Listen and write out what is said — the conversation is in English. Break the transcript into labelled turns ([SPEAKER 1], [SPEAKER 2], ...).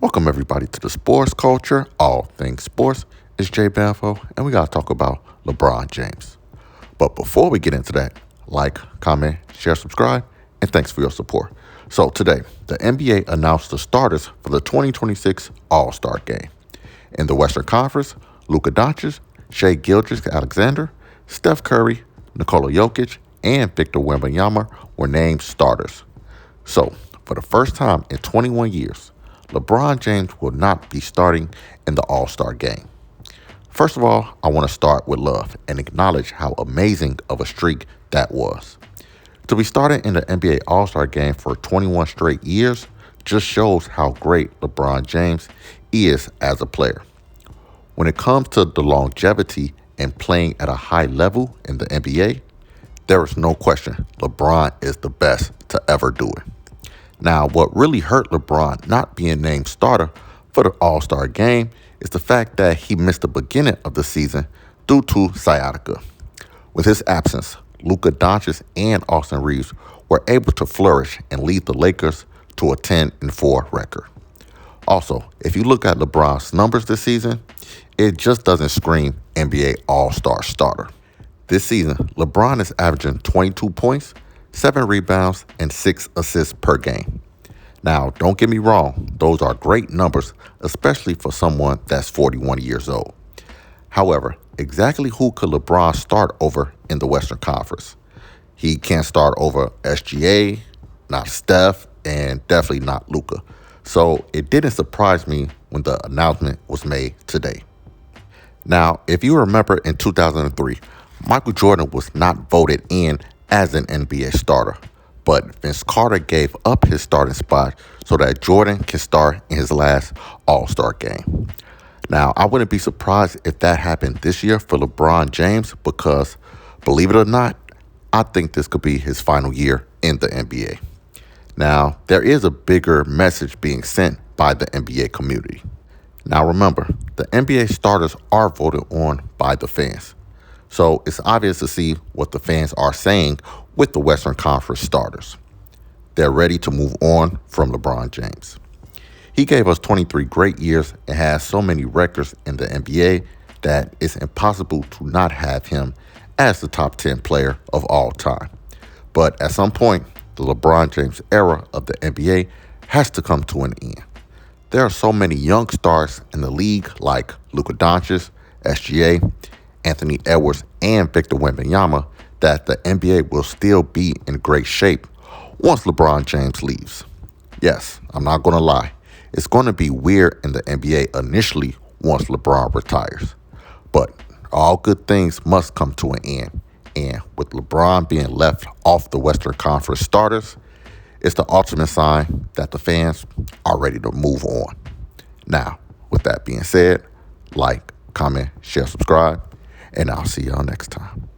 [SPEAKER 1] Welcome everybody to the Sports Culture, all things sports. It's Jay Banfo, and we gotta talk about LeBron James. But before we get into that, like, comment, share, subscribe, and thanks for your support. So today, the NBA announced the starters for the 2026 All-Star Game. In the Western Conference, Luka Doncic, Shai Gilgeous-Alexander, Steph Curry, Nikola Jokic, and Victor Wembanyama were named starters. So, for the first time in 21 years, LeBron James will not be starting in the All-Star Game. First of all, I want to start with love and acknowledge how amazing of a streak that was. To be starting in the NBA All-Star Game for 21 straight years just shows how great LeBron James is as a player. When it comes to the longevity and playing at a high level in the NBA, there is no question LeBron is the best to ever do it. Now, what really hurt LeBron not being named starter for the All-Star Game is the fact that he missed the beginning of the season due to sciatica. With his absence, Luka Doncic and Austin Reeves were able to flourish and lead the Lakers to a 10-4 record. Also, if you look at LeBron's numbers this season, it just doesn't scream NBA All-Star starter. This season, LeBron is averaging 22 points, 7 rebounds, and 6 assists per game. Now, don't get me wrong, those are great numbers, especially for someone that's 41 years old. However, exactly who could LeBron start over in the Western Conference? He can't start over SGA, not Steph, and definitely not Luka. So it didn't surprise me when the announcement was made today. Now, if you remember in 2003, Michael Jordan was not voted in as an NBA starter, but Vince Carter gave up his starting spot so that Jordan can start in his last All-Star Game. Now, I wouldn't be surprised if that happened this year for LeBron James because, believe it or not, I think this could be his final year in the NBA. Now, there is a bigger message being sent by the NBA community. Now, remember, the NBA starters are voted on by the fans. So it's obvious to see what the fans are saying with the Western Conference starters. They're ready to move on from LeBron James. He gave us 23 great years and has so many records in the NBA that it's impossible to not have him as the top 10 player of all time. But at some point, the LeBron James era of the NBA has to come to an end. There are so many young stars in the league like Luka Doncic, SGA, Anthony Edwards, and Victor Wembanyama that the NBA will still be in great shape once LeBron James leaves. Yes, I'm not going to lie. It's going to be weird in the NBA initially once LeBron retires. But all good things must come to an end. And with LeBron being left off the Western Conference starters, it's the ultimate sign that the fans are ready to move on. Now, with that being said, like, comment, share, subscribe, and I'll see y'all next time.